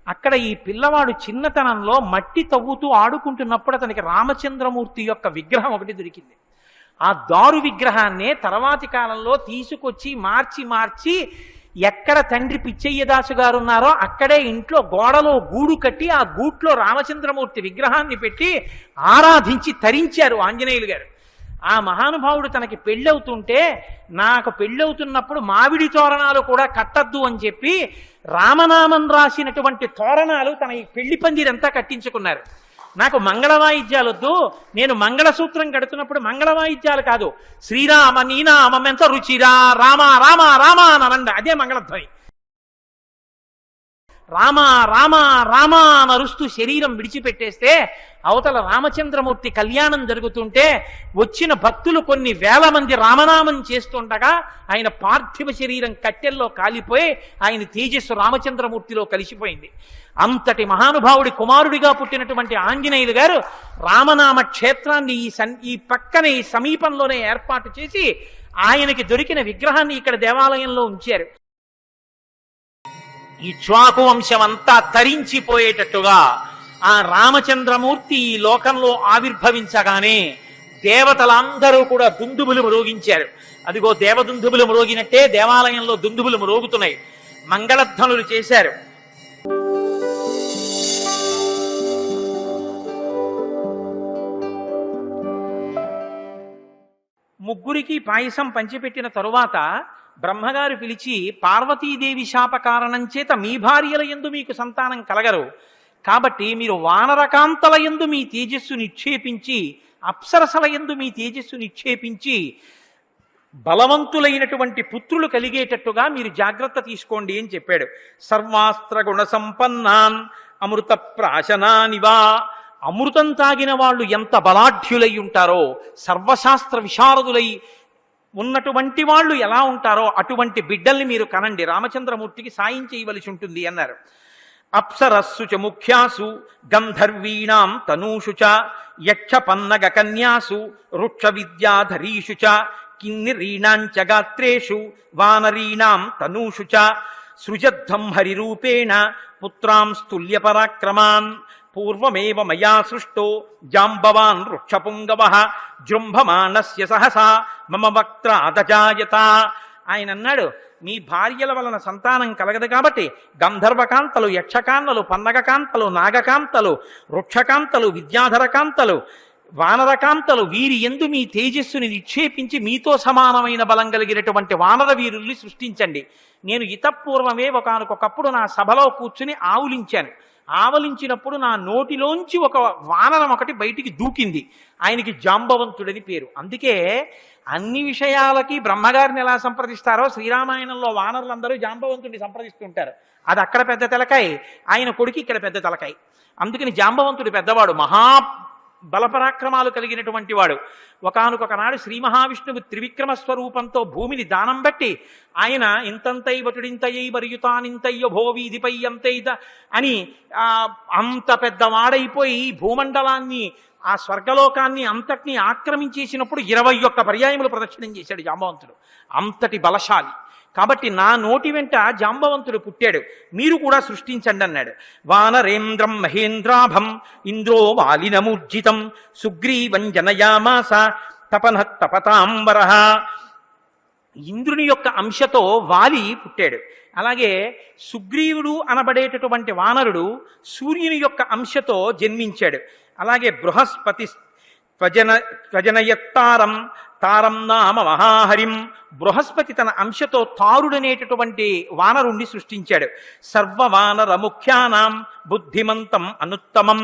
అక్కడ ఈ పిల్లవాడు చిన్నతనంలో మట్టి తవ్వుతూ ఆడుకుంటున్నప్పుడు అతనికి రామచంద్రమూర్తి యొక్క విగ్రహం ఒకటి దొరికింది. ఆ దారు విగ్రహాన్నే తర్వాతి కాలంలో తీసుకొచ్చి మార్చి ఎక్కడ తండ్రి పిచ్చయ్యదాసు గారు ఉన్నారో అక్కడే ఇంట్లో గోడలో గూడు కట్టి ఆ గూట్లో రామచంద్రమూర్తి విగ్రహాన్ని పెట్టి ఆరాధించి తరించారు ఆంజనేయులు గారు. ఆ మహానుభావుడు తనకి పెళ్ళవుతుంటే, నాకు పెళ్ళవుతున్నప్పుడు మామిడి తోరణాలు కూడా కట్టద్దు అని చెప్పి రామనామం రాసినటువంటి తోరణాలు తన ఈ పెళ్లి పందిరంతా కట్టించుకున్నారు. నాకు మంగళ వాయిద్యాలు వద్దు, నేను మంగళసూత్రం కడుతున్నప్పుడు మంగళ వాయిద్యాలు కాదు, శ్రీరామ నీనామెంత రుచిరా రామ రామ రామ అనండి, అదే మంగళధ్వని. రామ రామ రామ నరుస్తూ శరీరం విడిచిపెట్టేస్తే అవతల రామచంద్రమూర్తి కళ్యాణం జరుగుతుంటే వచ్చిన భక్తులు కొన్ని వేల మంది రామనామం చేస్తుండగా ఆయన పార్థివ శరీరం కట్టెల్లో కాలిపోయి ఆయన తేజస్సు రామచంద్రమూర్తిలో కలిసిపోయింది. అంతటి మహానుభావుడి కుమారుడిగా పుట్టినటువంటి ఆంజనేయులు గారు రామనామ క్షేత్రాన్ని ఈ పక్కనే ఈ సమీపంలోనే ఏర్పాటు చేసి ఆయనకి దొరికిన విగ్రహాన్ని ఇక్కడ దేవాలయంలో ఉంచారు. ఈ ఇక్ష్వాకు వంశం అంతా తరించిపోయేటట్టుగా ఆ రామచంద్రమూర్తి ఈ లోకంలో ఆవిర్భవించగానే దేవతలందరూ కూడా దుందుబులు మ్రోగించారు. అదిగో దేవదుందుబులు మ్రోగినట్టే దేవాలయంలో దుందుబులు మ్రోగుతున్నాయి, మంగళధ్వనులు చేశారు. ముగ్గురికి పాయసం పంచిపెట్టిన తరువాత బ్రహ్మగారు పిలిచి, పార్వతీదేవి శాప కారణం చేత మీ భార్యల యందు మీకు సంతానం కలగరు, కాబట్టి మీరు వానరకాంతల యందు మీ తేజస్సు నిక్షేపించి అప్సరసల యందు మీ తేజస్సు నిక్షేపించి బలవంతులైనటువంటి పుత్రులు కలిగేటట్టుగా మీరు జాగ్రత్త తీసుకోండి అని చెప్పాడు. సర్వాస్త్ర గుణ సంపన్నాన్ అమృత ప్రాశనానివా, అమృతం తాగిన వాళ్ళు ఎంత బలాఢ్యులై ఉంటారో, సర్వశాస్త్ర విశారదులై ఉన్నటువంటి వాళ్ళు ఎలా ఉంటారో అటువంటి బిడ్డల్ని మీరు కనండి, రామచంద్రమూర్తికి సాయం చేయవలసి ఉంటుంది అన్నారు. అప్సరస్సు చ ముఖ్యాసు గంధర్వీణాం తనూషు చ యక్ష పన్నగ కన్యాసు వృక్ష విద్యాధరీషు చ కిన్నిరీణాంచ గాత్రేషు వానరీణాం తనూషు చ సృజద్ధం హరిరూపేణ పుత్రాంస్తుల్య పరాక్రమాన్ పూర్వమేవ మయా సృష్టో జాంబవాన్ వృక్షపుంగవః జృంభమానస్య సహసా మమ వక్త్రాదజాయత. ఆయన అన్నాడు, మీ భార్యల వలన సంతానం కలగదు కాబట్టి గంధర్వకాంతలు, యక్షకాంతలు, పన్నగకాంతలు, నాగకాంతలు, వృక్షకాంతలు, విద్యాధరకాంతలు, వానరకాంతలు, వీరి యందు మీ తేజస్సుని నిక్షేపించి మీతో సమానమైన బలం కలిగినటువంటి వానర వీరుల్ని సృష్టించండి. నేను ఇతపూర్వమే ఒకానొకప్పుడు నా సభలో కూర్చుని ఆవులించాను. ఆవలించినప్పుడు నా నోటిలోంచి ఒక వానరం ఒకటి బయటికి దూకింది. ఆయనకి జాంబవంతుడని పేరు. అందుకే అన్ని విషయాలకి బ్రహ్మగారిని ఎలా సంప్రదిస్తారో శ్రీరామాయణంలో వానరులందరూ జాంబవంతుడిని సంప్రదిస్తుంటారు. అది అక్కడ పెద్ద తలకాయ, ఆయన కొడుకు ఇక్కడ పెద్ద తలకాయ. అందుకని జాంబవంతుడు పెద్దవాడు, మహా బలపరాక్రమాలు కలిగినటువంటి వాడు. ఒకానొకనాడు శ్రీ మహావిష్ణువు త్రివిక్రమ స్వరూపంతో భూమిని దానం బట్టి ఆయన ఇంతంతై వటుడింతయ్యై వరియుతానింతయ్య భోవీధిపై అంతైద అని అంత పెద్దవాడైపోయి భూమండలాన్ని, ఆ స్వర్గలోకాన్ని అంతటినీ ఆక్రమించేసినప్పుడు 21 పర్యాయములు ప్రదక్షిణం చేశాడు జాంబవంతుడు. అంతటి బలశాలి. కాబట్టి నా నోటి వెంట జాంబవంతుడు పుట్టాడు, మీరు కూడా సృష్టించండి అన్నాడు. వానరేంద్రం మహేంద్రాభం ఇంద్రో వాలినమూర్జితం సుగ్రీవం జనయామాస తపన తపతాంబరః. ఇంద్రుని యొక్క అంశతో వాలి పుట్టాడు. అలాగే సుగ్రీవుడు అనబడేటటువంటి వానరుడు సూర్యుని యొక్క అంశతో జన్మించాడు. అలాగే బృహస్పతి త్వజనయత్తారం తారం నామ మహాహరిం, బృహస్పతి తన అంశతో తారుడనేటటువంటి వానరుణ్ణి సృష్టించాడు. సర్వవానర ముఖ్యానాం బుద్ధిమంతం అనుత్తమం,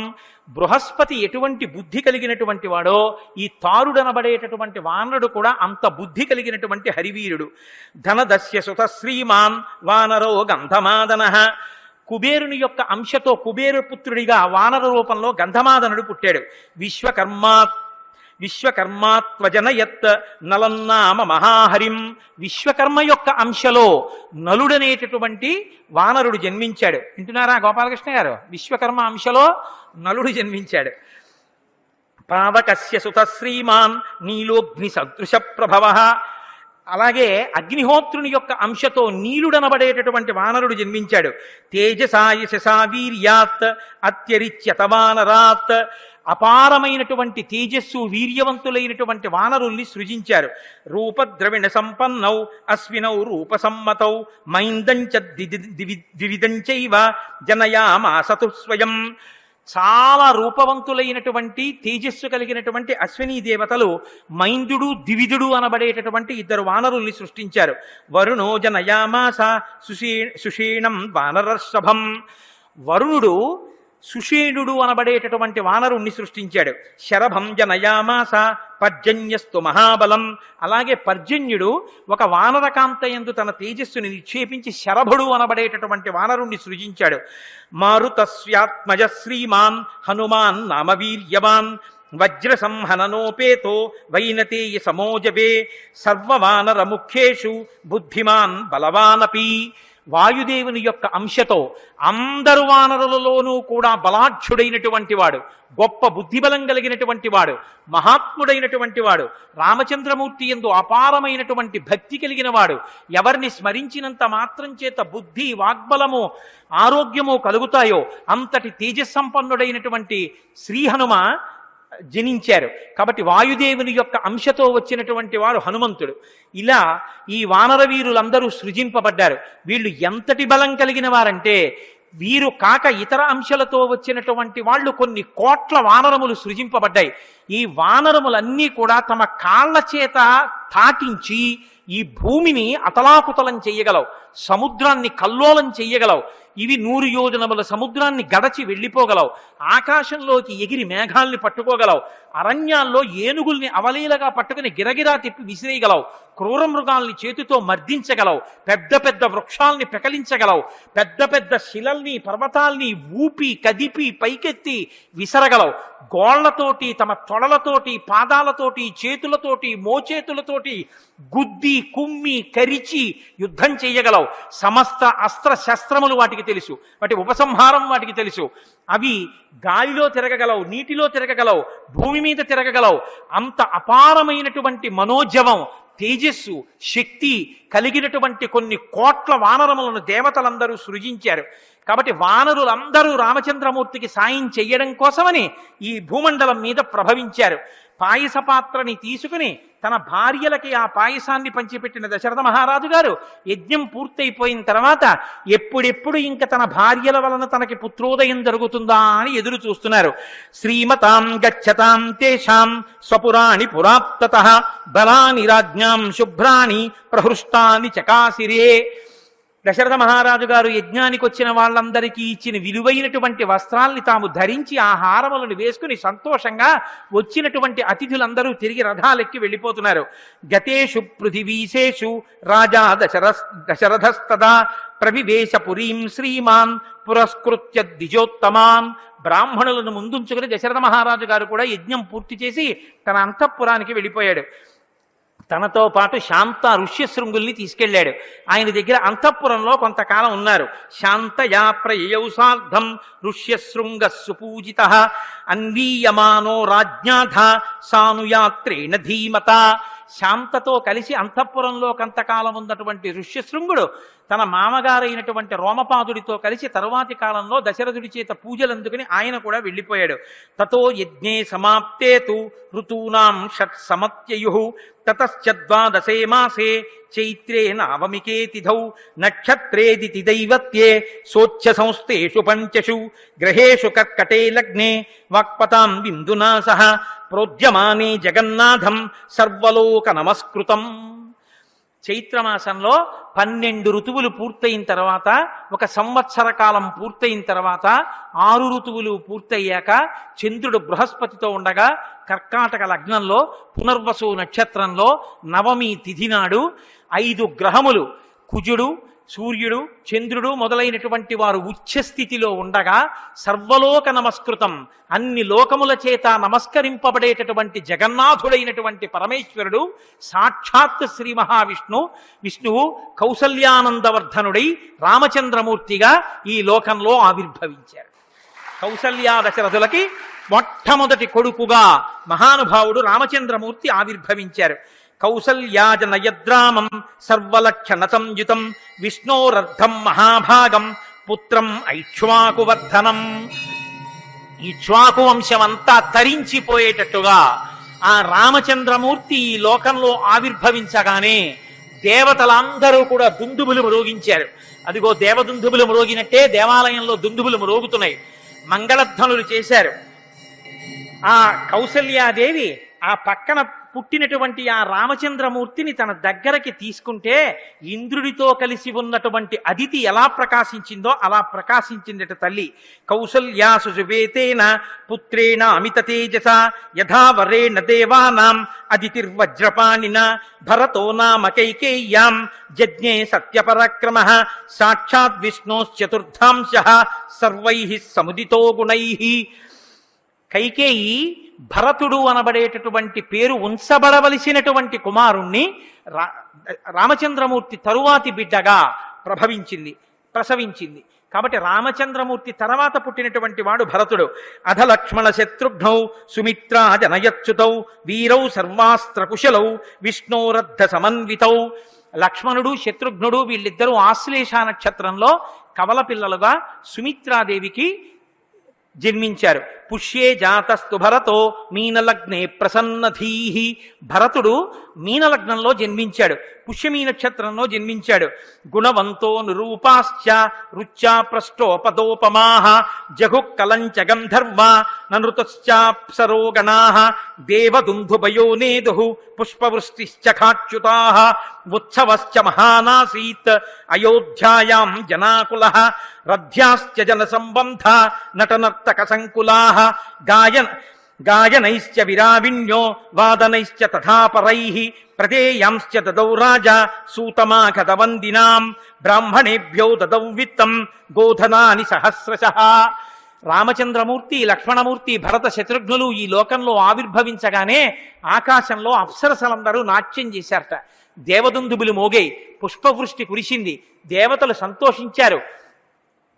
బృహస్పతి ఎటువంటి బుద్ధి కలిగినటువంటి వాడో ఈ తారుడనబడేటటువంటి వానరుడు కూడా అంత బుద్ధి కలిగినటువంటి హరివీరుడు. ధనదస్య సుత శ్రీమాన్ వానరో గంధమాదనః, కుబేరుని యొక్క అంశతో కుబేరు పుత్రుడిగా వానర రూపంలో గంధమాదనుడు పుట్టాడు. విశ్వకర్మాత్వజనయత్ నలన్నామ మహాహరిం, విశ్వకర్మ యొక్క అంశలో నలుడనేటటువంటి వానరుడు జన్మించాడు. వింటున్నారా గోపాలకృష్ణ గారు? విశ్వకర్మ అంశలో నలుడు జన్మించాడు. పావకస్య సుత శ్రీమాన్ నీలోగ్ని సదృశ ప్రభవ, అలాగే అగ్నిహోత్రుని యొక్క అంశతో నీలుడనబడేటటువంటి వానరుడు జన్మించాడు. తేజసాయశసా వీర్యాత్ అత్యరిచ్యత వానరాత్, అపారమైనటువంటి తేజస్సు వీర్యవంతులైనటువంటి వానరుల్ని సృజించారు. రూపద్రవిణ సంపన్నౌ అశ్వినౌ రూపసమ్మతౌ మైందంచ ద్వివిధంచైవ జనయామాసతు స్వయం. చాలా రూపవంతులైనటువంటి తేజస్సు కలిగినటువంటి అశ్వినీ దేవతలు మైందుడు ద్వివిధుడు అనబడేటటువంటి ఇద్దరు వానరుల్ని సృష్టించారు. వరుణో జనయామాస సుషీణం వానరర్షభం. వరుణుడు సుషేణుడు అనబడేటటువంటి వానరుణ్ణి సృష్టించాడు. శరభం జనయామాస పర్జన్యస్తు మహాబలం. అలాగే పర్జన్యుడు ఒక వానరకాంతయందు తన తేజస్సుని నిక్షేపించి శరభుడు అనబడేటటువంటి వానరుణ్ణి సృజించాడు. మారుతస్యాత్మజ శ్రీమాన్ హనుమాన్ నామవీర్యవాన్ వజ్ర సంహననోపేతో వైనతేయ సమోజవే సర్వవానర ముఖ్యేషు బుద్ధిమాన్ బలవానపి. వాయుదేవుని యొక్క అంశతో అందరు వానరులలోనూ కూడా బలాఢ్యుడైనటువంటి వాడు, గొప్ప బుద్ధిబలం కలిగినటువంటి వాడు, మహాత్ముడైనటువంటి వాడు, రామచంద్రమూర్తి యందు అపారమైనటువంటి భక్తి కలిగిన వాడు, ఎవరిని స్మరించినంత మాత్రం చేత బుద్ధి వాగ్బలము ఆరోగ్యము కలుగుతాయో అంతటి తేజస్సంపన్నుడైనటువంటి శ్రీ హనుమ జనించారు. కాబట్టి వాయుదేవుని యొక్క అంశతో వచ్చినటువంటి వాడు హనుమంతుడు. ఇలా ఈ వానర వీరులందరూ సృజింపబడ్డారు. వీళ్ళు ఎంతటి బలం కలిగిన వారంటే, వీరు కాక ఇతర అంశాలతో వచ్చినటువంటి వాళ్ళు కొన్ని కోట్ల వానరములు సృజింపబడ్డాయి. ఈ వానరములన్నీ కూడా తమ కాళ్ల చేత తాకించి ఈ భూమిని అతలాకుతలం చెయ్యగలవు, సముద్రాన్ని కల్లోలం చెయ్యగలవు. ఇవి 100 యోజనముల సముద్రాన్ని గడచి వెళ్ళిపోగలవు, ఆకాశంలోకి ఎగిరి మేఘాల్ని పట్టుకోగలవు, అరణ్యాల్లో ఏనుగుల్ని అవలీలగా పట్టుకుని గిరగిరా తిప్పి విసిరేయగలవు, క్రూర మృగాల్ని చేతితో మర్దించగలవు, పెద్ద పెద్ద వృక్షాల్ని పెకలించగలవు, పెద్ద పెద్ద శిలల్ని పర్వతాల్ని ఊపి కదిపి పైకెత్తి విసరగలవు. గోళ్లతోటి, తమ తొడలతోటి, పాదాలతోటి, చేతులతోటి, మోచేతులతోటి గుద్ది కుమ్మి కరిచి యుద్ధం చెయ్యగలవు. సమస్త అస్త్ర శస్త్రములు వాటికి తెలుసు, వాటి ఉపసంహారం వాటికి తెలుసు. అవి గాలిలో తిరగగలవు, నీటిలో తిరగగలవు, భూమి మీద తిరగగలవు. అంత అపారమైనటువంటి మనోజవం, తేజస్సు, శక్తి కలిగినటువంటి కొన్ని కోట్ల వానరములను దేవతలందరూ సృజించారు. కాబట్టి వానరులందరూ రామచంద్రమూర్తికి సాయం చెయ్యడం కోసమని ఈ భూమండలం మీద ప్రభవించారు. పాయస పాత్రని తీసుకుని తన భార్యలకి ఆ పాయసాన్ని పంచిపెట్టిన దశరథ మహారాజు గారు యజ్ఞం పూర్తయిపోయిన తర్వాత ఎప్పుడెప్పుడు ఇంకా తన భార్యల వలన తనకి పుత్రోదయం జరుగుతుందా అని ఎదురు చూస్తున్నారు. శ్రీమతాం గచ్చతాం తేషాం స్వపురాణి పురాప్తతః బలాని రాజ్ఞాం శుభ్రాణి ప్రహృష్టాని చకాసిరే. దశరథ మహారాజు గారు యజ్ఞానికి వచ్చిన వాళ్ళందరికీ ఇచ్చిన విలువైనటువంటి వస్త్రాల్ని తాము ధరించి ఆ హారములను వేసుకుని సంతోషంగా వచ్చినటువంటి అతిథులందరూ తిరిగి రథాలెక్కి వెళ్ళిపోతున్నారు. గతేషు పృథివీశేషు రాజా దశరథస్తదా ప్రవివేశ పురీం శ్రీమాన్ పురస్కృత్య ద్విజోత్తమాన్. బ్రాహ్మణులను ముందుంచుకుని దశరథ మహారాజు గారు కూడా యజ్ఞం పూర్తి చేసి తన అంతఃపురానికి వెళ్ళిపోయాడు. తనతో పాటు శాంత ఋష్యశృంగుల్ని తీసుకెళ్లాడు. ఆయన దగ్గర అంతఃపురంలో కొంతకాలం ఉన్నారు. శాంతయా ప్రయయౌ సార్ధం ఋష్యశృంగ సుపూజిత అన్వీయమానో రాజ్ఞాధ సానుయాత్రేణ ధీమత. శాంతతో కలిసి అంతఃపురంలో కొంతకాలం ఉన్నటువంటి ఋష్యశృంగుడు తన మామగారైనటువంటి రోమపాదుడితో కలిసి తరువాతి కాలంలో దశరథుడి చేత పూజలందుకుని ఆయన కూడా వెళ్ళిపోయాడు. తతో యజ్ఞే సమాప్తే తు ఋతూనాం షట్ సమత్యయు తతశ్చద్వాదశే మాసే చైత్రే నవమికే తిథౌ నక్షత్రేదితి దైవత్యే సోచ్ఛ సంస్థేషు పంచషు గ్రహేషు కర్కటే లగ్నే వాక్పతాం బిందునా సహ ప్రోద్యమానే జగన్నాథం సర్వలోక నమస్కృతం. చైత్రమాసంలో 12 ఋతువులు పూర్తయిన తర్వాత, ఒక సంవత్సర కాలం పూర్తయిన తర్వాత, 6 ఋతువులు పూర్తయ్యాక చంద్రుడు బృహస్పతితో ఉండగా కర్కాటక లగ్నంలో పునర్వసు నక్షత్రంలో నవమి తిథి నాడు 5 గ్రహములు కుజుడు, సూర్యుడు, చంద్రుడు మొదలైనటువంటి వారు ఉచ్ఛస్థితిలో ఉండగా సర్వలోక నమస్కృతం, అన్ని లోకముల చేత నమస్కరింపబడేటటువంటి జగన్నాథుడైనటువంటి పరమేశ్వరుడు సాక్షాత్ శ్రీ విష్ణువు కౌసల్యానందవర్ధనుడై రామచంద్రమూర్తిగా ఈ లోకంలో ఆవిర్భవించారు. కౌసల్యా దశరథులకి మొట్టమొదటి కొడుకుగా మహానుభావుడు రామచంద్రమూర్తి ఆవిర్భవించారు. కౌసల్యాజనయద్రామం సర్వలక్షణ సంయుతం విష్ణోరర్ధం మహాభాగం పుత్రం ఐక్ష్వాకువర్ధనం. ఇక్ష్వాకు వంశమంతా తరించిపోయేటట్టుగా ఆ రామచంద్రమూర్తి ఈ లోకంలో ఆవిర్భవించగానే దేవతలందరూ కూడా దుందుబులు మ్రోగించారు. అదిగో దేవదుందుబులు మ్రోగినట్టే దేవాలయంలో దుందుబులు మ్రోగుతున్నాయి. మంగళధ్వనులు చేశారు. ఆ కౌసల్యాదేవి ఆ పక్కన పుట్టినటువంటి ఆ రామచంద్రమూర్తిని తన దగ్గరకి తీసుకుంటే ఇంద్రుడితో కలిసి ఉన్నటువంటి అదితి ఎలా ప్రకాశించిందో అలా ప్రకాశించిందట తల్లి. కౌసల్యా సుజువేతేన పుత్రేణ అమిత తేజస యథా వరేణ దేవానాం అదితిర్వజ్రపాణిన భరతో నామ కైకేయ్యాం జజ్ఞే సత్యపరాక్రమః సాక్షాత్ విష్ణోశ్చతుర్థాంశః సర్వైః సముదితో గుణైః. కైకేయి భరతుడు అనబడేటటువంటి పేరు ఉంచబడవలసినటువంటి కుమారుణ్ణి రామచంద్రమూర్తి తరువాతి బిడ్డగా ప్రసవించింది. కాబట్టి రామచంద్రమూర్తి తర్వాత పుట్టినటువంటి వాడు భరతుడు. అధ లక్ష్మణ శత్రుఘ్నౌ సుమిత్రా జనయచ్యుతౌ వీరౌ సర్వాస్త్ర కుశలౌ విష్ణోరద్ధ సమన్వితౌ. లక్ష్మణుడు శత్రుఘ్నుడు వీళ్ళిద్దరూ ఆశ్లేష నక్షత్రంలో కవల పిల్లలుగా సుమిత్రాదేవికి జన్మించారు. పుష్యే జాతస్తు భరతో మీనలగ్నే ప్రసన్నధీహి. భరతుడు మీనలగ్నంలో జన్మించాడు, పుష్యమీ నక్షత్రంలో జన్మించాడు. గుణవంతో నిరూపాశ్చ రుచ్యా ప్రష్టోపదోపమాః జగుఃకలంచ గంధర్వ ననృతశ్చాప్సరో గణాః దేవదుందుభయో నేదుః పుష్పవృష్టిశ్చ ఖాచ్యుతాః ఉత్సవశ్చ మహానాసీత్ అయోధ్యాయాం జనాకులః రథ్యాశ్చ జనసంబంధ నటనర్తక సంకులాః గాయనైశ్చ విరావిణ్యో వాదనైశ్చ తథాపరైః ప్రదేయాంశ్చ దదౌ రాజా సూతమాగతవందినాం బ్రాహ్మణేభ్యో దదౌ విత్తం గోధనాని సహస్రశః. రామచంద్రమూర్తి, లక్ష్మణమూర్తి, భరత శత్రుఘ్నులు ఈ లోకంలో ఆవిర్భవించగానే ఆకాశంలో అప్సరసలందరూ నాట్యం చేశారట. దేవదుందుబులు మోగాయి, పుష్పవృష్టి కురిసింది, దేవతలు సంతోషించారు.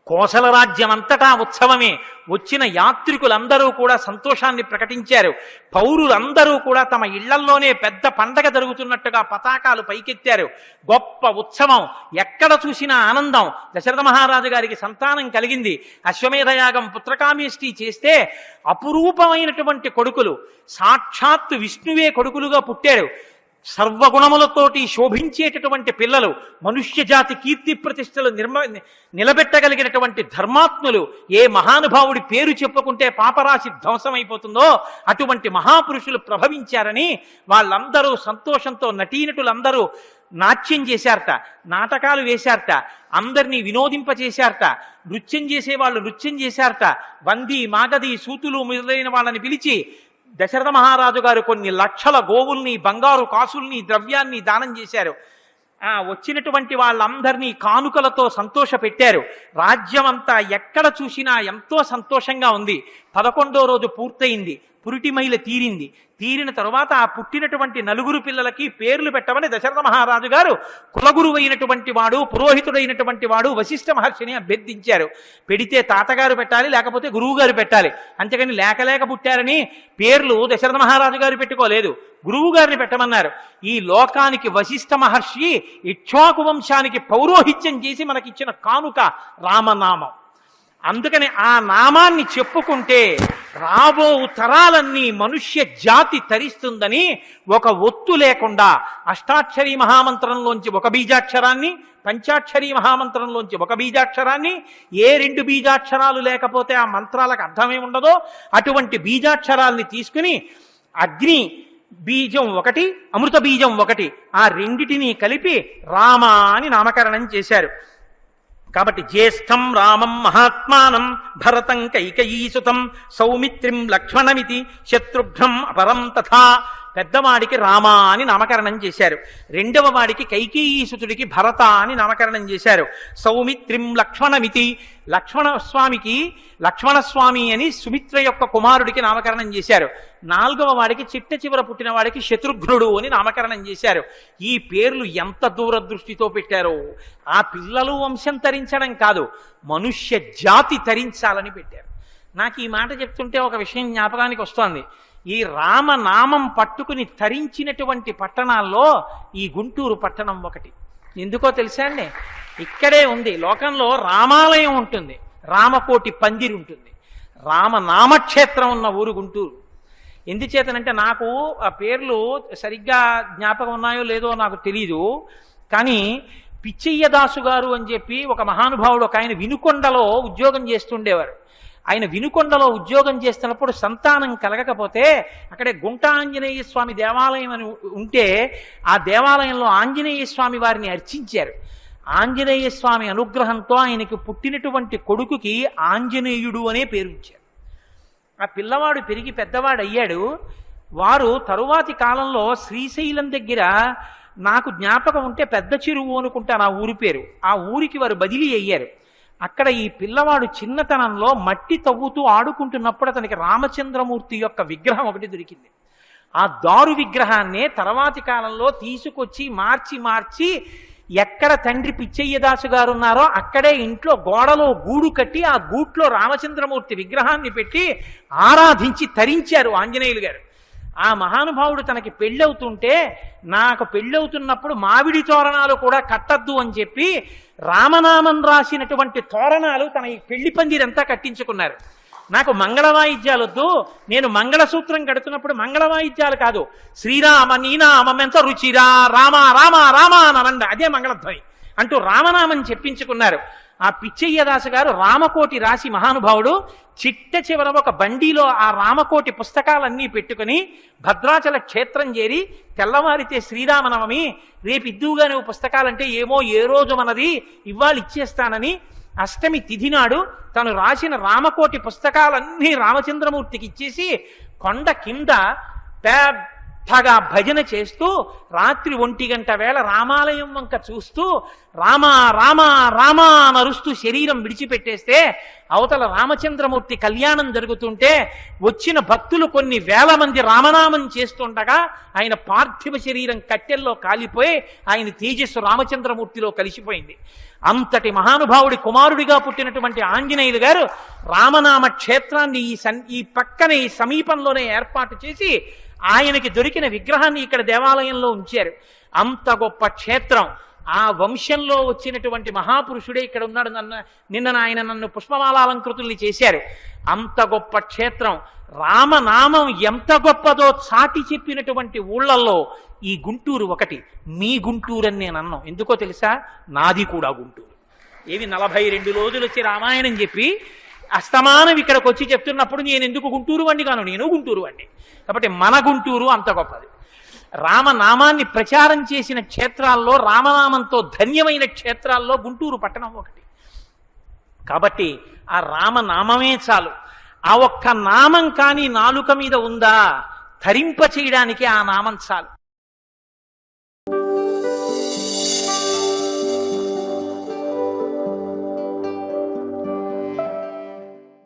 కోసల రాజ్యం అంతటా ఉత్సవమే. వచ్చిన యాత్రికులందరూ కూడా సంతోషాన్ని ప్రకటించారు. పౌరులందరూ కూడా తమ ఇళ్లల్లోనే పెద్ద పండగ జరుగుతున్నట్టుగా పతాకాలు పైకెత్తారు. గొప్ప ఉత్సవం, ఎక్కడ చూసినా ఆనందం. దశరథ మహారాజు గారికి సంతానం కలిగింది. అశ్వమేధయాగం పుత్రకామేష్టి చేస్తే అపురూపమైనటువంటి కొడుకులు, సాక్షాత్తు విష్ణువే కొడుకులుగా పుట్టారు. సర్వగుణములతోటి శోభించేటటువంటి పిల్లలు, మనుష్య జాతి కీర్తి ప్రతిష్టలు నిలబెట్టగలిగినటువంటి ధర్మాత్ములు. ఏ మహానుభావుడి పేరు చెప్పుకుంటే పాపరాశి ధ్వంసమైపోతుందో అటువంటి మహాపురుషులు ప్రభవించారని వాళ్ళందరూ సంతోషంతో నటీనటులందరూ నాట్యం చేశారట, నాటకాలు వేశారట, అందరినీ వినోదింపచేశారట, నృత్యం చేసేవాళ్ళు నృత్యం చేశారట. వంది, మాగది, సూతులు మొదలైన వాళ్ళని పిలిచి దశరథ మహారాజు గారు కొన్ని లక్షల గోవుల్ని, బంగారు కాసుల్ని, ద్రవ్యాన్ని దానం చేశారు. వచ్చినటువంటి వాళ్ళందరినీ కానుకలతో సంతోష పెట్టారు. రాజ్యమంతా ఎక్కడ చూసినా ఎంతో సంతోషంగా ఉంది. 11వ రోజు పూర్తయింది, పురిటి మైల తీరింది. తీరిన తరువాత ఆ పుట్టినటువంటి నలుగురు పిల్లలకి పేర్లు పెట్టమని దశరథ మహారాజు గారు కులగురువైనటువంటి వాడు, పురోహితుడైనటువంటి వాడు వశిష్ఠ మహర్షిని అభ్యర్థించారు. పెడితే తాతగారు పెట్టాలి, లేకపోతే గురువు గారు పెట్టాలి. అంతేకాని లేక పుట్టారని పేర్లు దశరథ మహారాజు గారు పెట్టుకోలేదు, గురువు గారిని పెట్టమన్నారు. ఈ లోకానికి వశిష్ఠ మహర్షి ఇక్ష్వాకు వంశానికి పౌరోహిత్యం చేసి మనకిచ్చిన కానుక రామనామం. అందుకని ఆ నామాన్ని చెప్పుకుంటే రాబో తరాలన్నీ మనుష్య జాతి తరిస్తుందని ఒక ఒత్తు లేకుండా అష్టాక్షరీ మహామంత్రంలోంచి ఒక బీజాక్షరాన్ని, పంచాక్షరీ మహామంత్రంలోంచి ఒక బీజాక్షరాన్ని, ఏ 2 బీజాక్షరాలు లేకపోతే ఆ మంత్రాలకు అర్థమే ఉండదో అటువంటి బీజాక్షరాల్ని తీసుకుని అగ్ని బీజం ఒకటి, అమృత బీజం ఒకటి, ఆ రెండిటినీ కలిపి రామ అని నామకరణం చేశారు. కాబట్టి జ్యేష్ఠం రామం మహాత్మానం భరతం కైకయీసుతం సౌమిత్రిం లక్ష్మణమితి శత్రుఘ్నం అపరం తథా. పెద్దవాడికి రామ అని నామకరణం చేశారు. రెండవ వాడికి కైకేయీసుతుడికి భరత అని నామకరణం చేశారు. సౌమిత్రిం లక్ష్మణమితి, లక్ష్మణస్వామి అని సుమిత్ర యొక్క కుమారుడికి నామకరణం చేశారు. 4వ వాడికి చిట్ట చివర పుట్టిన వాడికి శత్రుఘ్నుడు అని నామకరణం చేశారు. ఈ పేర్లు ఎంత దూరదృష్టితో పెట్టారో! ఆ పిల్లలు వంశం తరించడం కాదు, మనుష్య జాతి తరించాలని పెట్టారు. నాకు ఈ మాట చెప్తుంటే ఒక విషయం జ్ఞాపకానికి వస్తోంది. ఈ రామనామం పట్టుకుని తరించినటువంటి పట్టణాల్లో ఈ గుంటూరు పట్టణం ఒకటి. ఎందుకో తెలుసా అండి? ఇక్కడే ఉంది. లోకంలో రామాలయం ఉంటుంది, రామకోటి పందిరి ఉంటుంది, రామనామక్షేత్రం ఉన్న ఊరు గుంటూరు. ఎందుచేతనంటే నాకు ఆ పేర్లు సరిగ్గా జ్ఞాపకం ఉన్నాయో లేదో నాకు తెలీదు, కానీ పిచ్చయ్యదాసు గారు అని చెప్పి ఒక మహానుభావుడు, ఒక ఆయన వినుకొండలో ఉద్యోగం చేస్తుండేవారు. ఆయన వినుకొండలో ఉద్యోగం చేస్తున్నప్పుడు సంతానం కలగకపోతే అక్కడే గుంట ఆంజనేయ స్వామి దేవాలయం అని ఉంటే ఆ దేవాలయంలో ఆంజనేయ స్వామి వారిని అర్చించారు. ఆంజనేయ స్వామి అనుగ్రహంతో ఆయనకి పుట్టినటువంటి కొడుకుకి ఆంజనేయుడు అనే పేరు ఇచ్చారు. ఆ పిల్లవాడు పెరిగి పెద్దవాడు అయ్యాడు. వారు తరువాతి కాలంలో శ్రీశైలం దగ్గర, నాకు జ్ఞాపకం ఉంటే పెద్ద చెరువు అనుకుంటాను ఆ ఊరి పేరు, ఆ ఊరికి వారు బదిలీ అయ్యారు. అక్కడ ఈ పిల్లవాడు చిన్నతనంలో మట్టి తవ్వుతూ ఆడుకుంటున్నప్పుడు అతనికి రామచంద్రమూర్తి యొక్క విగ్రహం ఒకటి దొరికింది. ఆ దారు విగ్రహాన్నే తర్వాతి కాలంలో తీసుకొచ్చి మార్చి ఎక్కడ తండ్రి పిచ్చయ్యదాసు గారు ఉన్నారో అక్కడే ఇంట్లో గోడలో గూడు కట్టి ఆ గూట్లో రామచంద్రమూర్తి విగ్రహాన్ని పెట్టి ఆరాధించి తరించారు ఆంజనేయులు గారు. ఆ మహానుభావుడు తనకి పెళ్ళవుతుంటే, నాకు పెళ్ళవుతున్నప్పుడు మామిడి తోరణాలు కూడా కట్టద్దు అని చెప్పి రామనామం రాసినటువంటి తోరణాలు తన పెళ్లి పందిరంతా కట్టించుకున్నారు. నాకు మంగళ వాయిద్యాలు వద్దు, నేను మంగళసూత్రం కడుతున్నప్పుడు మంగళ వాయిద్యాలు కాదు, శ్రీరామ నీనామెంత రుచిరా రామ రామ రామ అనండి, అదే మంగళధ్వని అంటూ రామనామం చెప్పించుకున్నారు. ఆ పిచ్చయ్యదాసు గారు రామకోటి రాసి మహానుభావుడు చిట్ట చివర ఒక బండిలో ఆ రామకోటి పుస్తకాలన్నీ పెట్టుకుని భద్రాచల క్షేత్రం చేరి తెల్లవారితే శ్రీరామనవమి, రేపు ఇద్దువుగా నువ్వు పుస్తకాలంటే ఏమో ఏ రోజు మనది ఇవాళ ఇచ్చేస్తానని అష్టమి తిథి నాడు తను రాసిన రామకోటి పుస్తకాలన్నీ రామచంద్రమూర్తికి ఇచ్చేసి కొండ కింద పెద్దగా భజన చేస్తూ రాత్రి 1 గంట వేళ రామాలయం వంక చూస్తూ రామ రామ రామ నరుస్తూ శరీరం విడిచిపెట్టేస్తే అవతల రామచంద్రమూర్తి కళ్యాణం జరుగుతుంటే వచ్చిన భక్తులు కొన్ని వేల మంది రామనామం చేస్తుండగా ఆయన పార్థివ శరీరం కట్టెల్లో కాలిపోయి ఆయన తేజస్సు రామచంద్రమూర్తిలో కలిసిపోయింది. అంతటి మహానుభావుడి కుమారుడిగా పుట్టినటువంటి ఆంజనేయులు గారు రామనామ క్షేత్రాన్ని ఈ పక్కనే ఈ సమీపంలోనే ఏర్పాటు చేసి ఆయనకి దొరికిన విగ్రహాన్ని ఇక్కడ దేవాలయంలో ఉంచారు. అంత గొప్ప క్షేత్రం. ఆ వంశంలో వచ్చినటువంటి మహాపురుషుడే ఇక్కడ ఉన్నాడు. నిన్న ఆయన నన్ను పుష్పమాలాలంకృతుల్ని చేశారు. అంత గొప్ప క్షేత్రం. రామనామం ఎంత గొప్పదో చాటి చెప్పినటువంటి ఊళ్ళల్లో ఈ గుంటూరు ఒకటి. మీ గుంటూరు అని నేను అన్నాం. ఎందుకో తెలుసా? నాది కూడా గుంటూరు. ఏవి 42 రోజులు వచ్చి రామాయణం చెప్పి అస్తమానం ఇక్కడికి వచ్చి చెప్తున్నప్పుడు నేను ఎందుకు గుంటూరు వాడిని కాను? నేను గుంటూరు వాడిని. కాబట్టి మన గుంటూరు అంత గొప్పది. రామనామాన్ని ప్రచారం చేసిన క్షేత్రాల్లో, రామనామంతో ధన్యమైన క్షేత్రాల్లో గుంటూరు పట్టణం ఒకటి. కాబట్టి ఆ రామనామమే చాలు. ఆ ఒక్క నామం కానీ నాలుక మీద ఉందా, ధరింప చేయడానికి ఆ నామం చాలు.